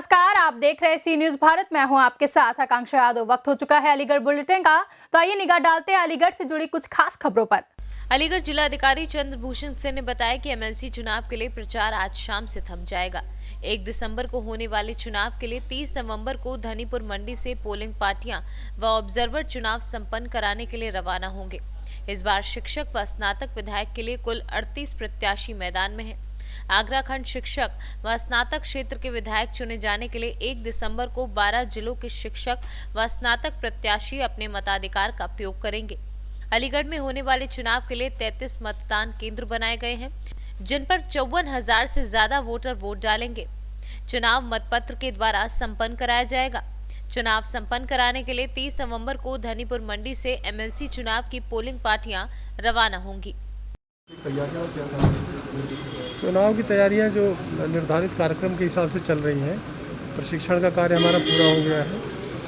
नमस्कार, आप देख रहे हैं सी न्यूज भारत। मैं हूं आपके साथ आकांक्षा यादव। वक्त हो चुका है अलीगढ़ बुलेटिन का, तो आइए निगाह डालते हैं अलीगढ़ से जुड़ी कुछ खास खबरों पर। अलीगढ़ जिलाधिकारी चंद्रभूषण सिंह ने बताया कि एमएलसी चुनाव के लिए प्रचार आज शाम से थम जाएगा। 1 दिसंबर को होने वाले चुनाव के लिए 30 नवंबर को धनीपुर मंडी से पोलिंग पार्टियां व ऑब्जर्वर चुनाव संपन्न कराने के लिए रवाना होंगे। इस बार शिक्षक व स्नातक विधायक के लिए कुल 38 प्रत्याशी मैदान में हैं। आगरा खंड शिक्षक व स्नातक क्षेत्र के विधायक चुने जाने के लिए 1 दिसंबर को 12 जिलों के शिक्षक व स्नातक प्रत्याशी अपने मताधिकार का प्रयोग करेंगे। अलीगढ़ में होने वाले चुनाव के लिए 33 मतदान केंद्र बनाए गए हैं, जिन पर 54,000 से ज्यादा वोटर वोट डालेंगे। चुनाव मतपत्र के द्वारा संपन्न कराया जाएगा। चुनाव संपन्न कराने के लिए 30 नवंबर को धनीपुर मंडी से एमएलसी चुनाव की पोलिंग पार्टियां रवाना होंगी। चुनाव की तैयारियां जो निर्धारित कार्यक्रम के हिसाब से चल रही हैं। प्रशिक्षण का कार्य हमारा पूरा हो गया है।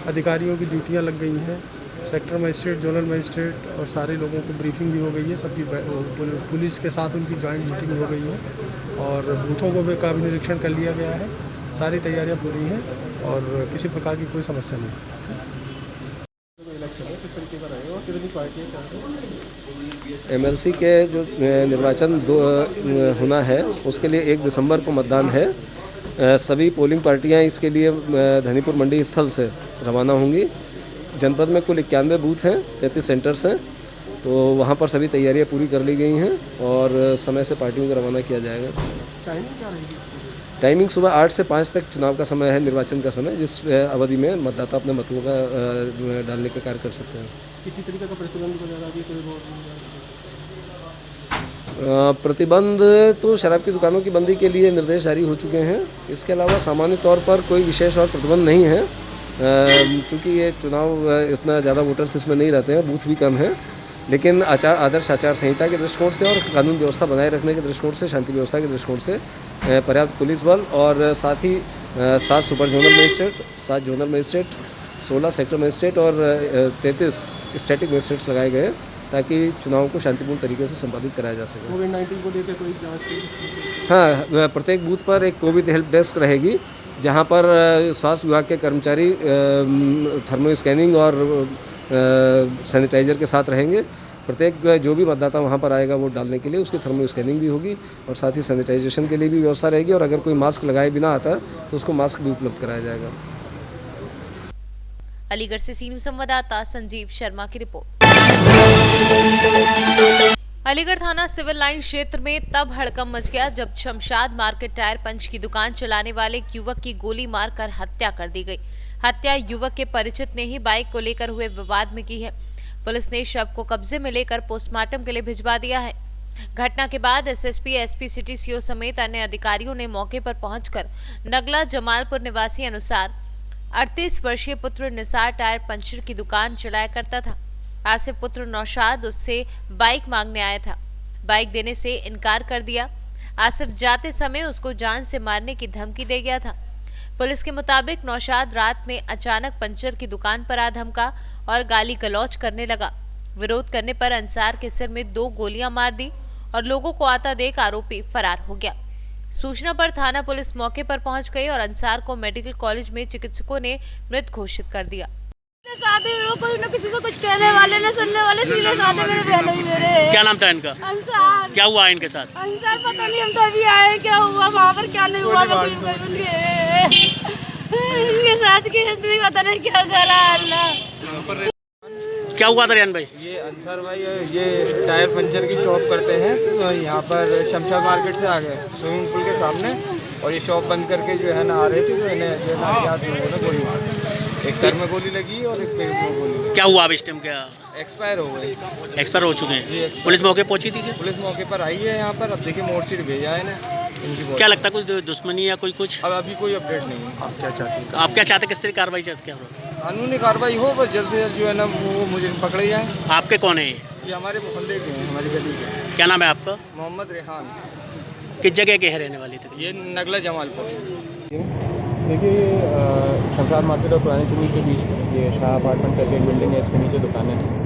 अधिकारियों की ड्यूटियां लग गई हैं। सेक्टर मजिस्ट्रेट, जोनल मजिस्ट्रेट और सारे लोगों को ब्रीफिंग भी हो गई है। सबकी पुलिस के साथ उनकी जॉइंट मीटिंग हो गई है और बूथों को भी का निरीक्षण कर लिया गया है। सारी तैयारियां पूरी हैं और किसी प्रकार की कोई समस्या नहीं। एमएलसी के जो निर्वाचन होना है उसके लिए 1 दिसंबर को मतदान है। सभी पोलिंग पार्टियां इसके लिए धनीपुर मंडी स्थल से रवाना होंगी। जनपद में कुल 91 बूथ हैं, 33 सेंटर्स हैं, तो वहां पर सभी तैयारियां पूरी कर ली गई हैं और समय से पार्टियों को रवाना किया जाएगा। टाइमिंग क्या रहेगी? टाइमिंग सुबह 8 से 5 तक चुनाव का समय है, निर्वाचन का समय, जिस अवधि में मतदाता अपने मतों का डालने का कार्य कर सकते हैं। किसी तरीके का प्रतिबंध वगैरह भी कोई प्रतिबंध तो शराब की दुकानों की बंदी के लिए निर्देश जारी हो चुके हैं। इसके अलावा सामान्य तौर पर कोई विशेष और प्रतिबंध नहीं है, क्योंकि ये चुनाव इतना ज़्यादा वोटर्स इसमें नहीं रहते हैं, बूथ भी कम है। लेकिन आदर्श आचार संहिता के दृष्टिकोण से और कानून व्यवस्था बनाए रखने के दृष्टिकोण से, शांति व्यवस्था के दृष्टिकोण से पर्याप्त पुलिस बल और साथ ही 7 super zonal magistrate, 7 zonal magistrate, 16 sector magistrate और 33 स्टैटिक मजिस्ट्रेट्स लगाए गए ताकि चुनाव को शांतिपूर्ण तरीके से संपादित कराया जा सके। कोविड-19 को लेकर कोई जांच? हाँ, प्रत्येक बूथ पर एक कोविड हेल्प डेस्क रहेगी, जहां पर स्वास्थ्य विभाग के कर्मचारी थर्मो स्कैनिंग और सैनिटाइजर के साथ रहेंगे। प्रत्येक जो भी मतदाता वहां पर आएगा वोट डालने के लिए उसकी थर्मो स्कैनिंग भी होगी और साथ ही सैनिटाइजेशन के लिए भी व्यवस्था रहेगी और अगर कोई मास्क लगाए बिना आता तो उसको मास्क भी उपलब्ध कराया जाएगा। अलीगढ़ से सी न्यूज संवाददाता संजीव शर्मा की रिपोर्ट। अलीगढ़ थाना सिविल लाइन क्षेत्र में तब हड़कंप मच गया जब शमशाद मार्केट टायर पंच की दुकान चलाने वाले एक युवक की गोली मारकर हत्या कर दी गई। हत्या युवक के परिचित ने ही बाइक को लेकर हुए विवाद में की है। पुलिस ने शव को कब्जे में लेकर पोस्टमार्टम के लिए भिजवा दिया है। घटना के बाद एसएसपी, एसपी सिटी, सीओ समेत अन्य अधिकारियों ने मौके पर पहुंचकर नगला जमालपुर निवासी अनुसार 38 वर्षीय पुत्र निसार टायर पंचर की दुकान चलाया करता था। आसिफ पुत्र नौशाद उससे बाइक मांगने आया था। बाइक देने से इनकार कर दिया। आसिफ जाते समय उसको जान से मारने की धमकी दे गया था। पुलिस के मुताबिक नौशाद रात में अचानक पंचर की दुकान पर आ धमका और गाली गलौज करने लगा। विरोध करने पर अंसार के सिर में 2 गोलियां मार दी और लोगों को आता देख आरोपी फरार हो गया। सूचना पर थाना पुलिस मौके पर पहुंच गई और अंसार को मेडिकल कॉलेज में चिकित्सकों ने मृत घोषित कर दिया। साथे में कोई न किसी से कुछ कहने वाले न सुनने वाले, सीधे साथे मेरे बहन ही मेरे। क्या नाम था इनका? अंसार। क्या हुआ इनके साथ? अंसार पता नहीं, हम तो अभी आए, क्या हुआ वहाँ पर क्या नहीं हुआ, इनके साथ की हिस्ट्री पता नहीं क्या करा अल्लाह। क्या हुआ था रियान भाई? ये अंसार भाई ये टायर पंचर की शॉप करते हैं, तो यहाँ पर शमशाद मार्केट से आ गए स्विमिंग पूल के सामने और ये शॉप बंद करके जो है ना आ रहे थे, तो इन्हें जो है गोली मारी। एक सर में गोली लगी और एक पेट में गोली लगी। क्या हुआ अब इस टाइम? क्या एक्सपायर हो गए? एक्सपायर हो चुके हैं। पुलिस मौके पहुंची थी क्या? पुलिस मौके पर आई है यहाँ पर। अब देखिए मोर्चरी भेजा है इन्हें इनकी। क्या लगता है कुछ दुश्मनी या कोई कुछ? अब अभी कोई अपडेट नहीं है। आप क्या चाहते हैं? आप क्या चाहते, किस तरह कार्रवाई चाहते? क्या कानूनी कार्रवाई हो, बस जल्द से जल्द जो है ना वो मुझे पकड़े जाए। आपके कौन है ये? हमारे मोहल्ले के हैं, हमारी गली के। क्या नाम है आपका? मोहम्मद रेहान। किस जगह के है रहने वाले थे? ये नगला जमालपुर। देखिए, शमशाद मार्केट और पुरानी चुनी के बीच में ये शाह अपार्टमेंट करके एक बिल्डिंग है, इसके नीचे दुकानें हैं।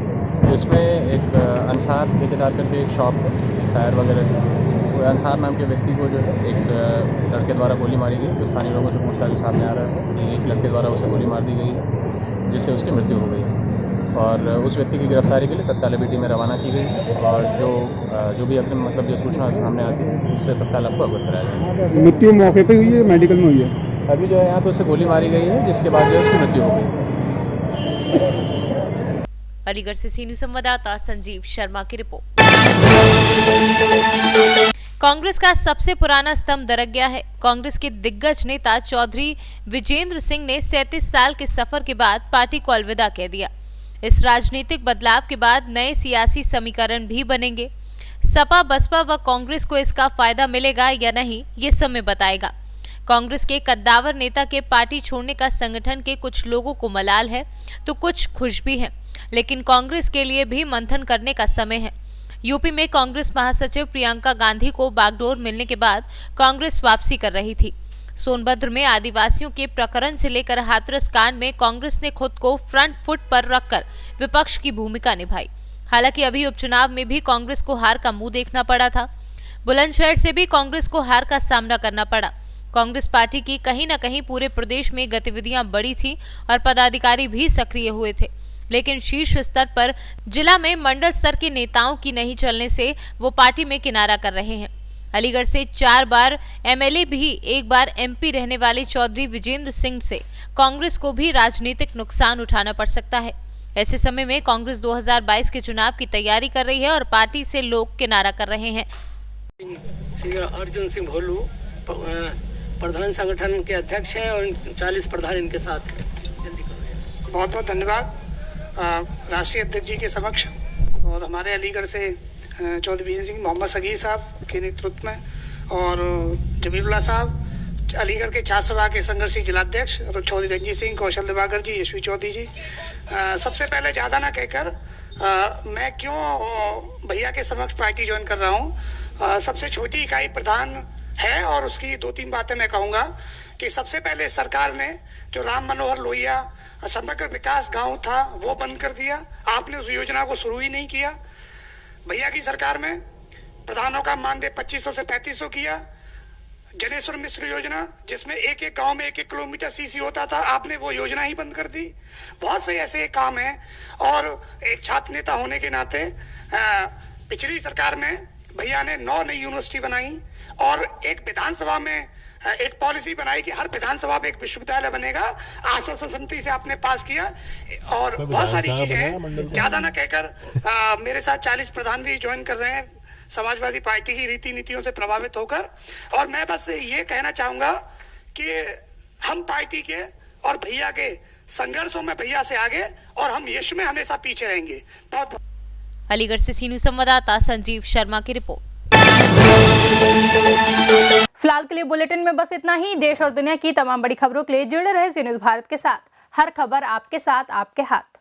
जिसमें एक अंसार ठेकेदार करके एक शॉप है टायर वगैरह की। कोई अंसार नाम के व्यक्ति को जो है एक लड़के द्वारा गोली मारी गई। तो स्थानीय लोगों से पूछताछ में सामने आ रहा है कि एक लड़के द्वारा उसे गोली मार दी गई है, जिससे उसकी मृत्यु हो गई है और उस व्यक्ति की गिरफ्तारी के लिए तत्काल एबीटी में रवाना की गई है और जो भी अग्रिम मतलब जो सूचना सामने आती है उससे तत्काल आपको अवगत कराया जाएगा। मृत्यु मौके पे हुई है, मेडिकल में हुई है? अभी जो है यहाँ पे उसे गोली मारी गई है, जिसके बाद जो है उसकी मृत्यु हो गई है। अलीगढ़ से सी न्यूज़ संवाददाता संजीव शर्मा की रिपोर्ट। कांग्रेस का सबसे पुराना स्तंभ दरक गया है। कांग्रेस के दिग्गज नेता चौधरी विजेंद्र सिंह ने 37 साल के सफर के बाद पार्टी को अलविदा कह दिया। इस राजनीतिक बदलाव के बाद नए सियासी समीकरण भी बनेंगे। सपा, बसपा व कांग्रेस को इसका फायदा मिलेगा या नहीं, ये समय बताएगा। कांग्रेस के कद्दावर नेता के पार्टी छोड़ने का संगठन के कुछ लोगों को मलाल है तो कुछ खुश भी हैं, लेकिन कांग्रेस के लिए भी मंथन करने का समय है। यूपी में कांग्रेस महासचिव प्रियंका गांधी को बागडोर मिलने के बाद कांग्रेस वापसी कर रही थी। सोनभद्र में आदिवासियों के प्रकरण से लेकर हाथरस कांड में कांग्रेस ने खुद को फ्रंट फुट पर रखकर विपक्ष की भूमिका निभाई। हालांकि अभी उपचुनाव में भी कांग्रेस को हार का मुंह देखना पड़ा था। बुलंदशहर से भी कांग्रेस को हार का सामना करना पड़ा। कांग्रेस पार्टी की कहीं न कहीं पूरे प्रदेश में गतिविधियां बढ़ी थी और पदाधिकारी भी सक्रिय हुए थे, लेकिन शीर्ष स्तर पर जिला में मंडल स्तर के नेताओं की नहीं चलने से वो पार्टी में किनारा कर रहे हैं। अलीगढ़ से 4 बार एमएलए भी एक बार एमपी रहने वाले चौधरी विजेंद्र सिंह से कांग्रेस को भी राजनीतिक नुकसान उठाना पड़ सकता है। ऐसे समय में कांग्रेस 2022 के चुनाव की तैयारी कर रही है और पार्टी से लोग किनारा कर रहे हैं। अर्जुन सिंह भोलू प्रधान संगठन के अध्यक्ष हैं और 40 प्रधान इनके साथ हैं। बहुत बहुत धन्यवाद राष्ट्रीय अध्यक्ष जी के समक्ष और हमारे अलीगढ़ से चौधरी विजय सिंह, मोहम्मद सगीर साहब के नेतृत्व में और जमीरुल्लाह साहब, अलीगढ़ के छात्र सभा के संघर्षी जिलाध्यक्ष और चौधरी रंजीत सिंह, कौशल दिवाकर जी, यशवी चौधरी जी। सबसे पहले ज़्यादा ना कहकर मैं क्यों भैया के समक्ष पार्टी ज्वाइन कर रहा हूँ। सबसे छोटी इकाई प्रधान है और उसकी 2-3 बातें मैं कहूँगा कि सबसे पहले सरकार ने जो राम मनोहर लोहिया समग्र विकास गांव था वो बंद कर दिया। आपने उस योजना को शुरू ही नहीं किया। भैया की सरकार में प्रधानों का मानदेय 2500 से 3500 किया। जनेश्वर मिश्र योजना जिसमें एक एक गांव में 1-1 किलोमीटर सीसी होता था, आपने वो योजना ही बंद कर दी। बहुत से ऐसे काम हैं और एक छात्र नेता होने के नाते पिछली सरकार में भैया ने 9 नई यूनिवर्सिटी बनाई और एक विधानसभा में एक पॉलिसी बनाई कि हर विधानसभा में एक विश्वविद्यालय बनेगा। आश्वासन समिति से आपने पास किया और बहुत सारी चीजें हैं। ज्यादा ना कहकर मेरे साथ 40 प्रधान भी ज्वाइन कर रहे हैं समाजवादी पार्टी की रीति नीतियों से प्रभावित होकर। और मैं बस ये कहना चाहूंगा कि हम पार्टी के और भैया के संघर्षों में भैया से आगे और हम यश में हमेशा पीछे रहेंगे। बहुत अलीगढ़ से सी न्यूज़ संवाददाता संजीव शर्मा की रिपोर्ट। फिलहाल के लिए बुलेटिन में बस इतना ही। देश और दुनिया की तमाम बड़ी खबरों के लिए जुड़े रहे सी न्यूज़ भारत के साथ। हर खबर आपके साथ, आपके हाथ।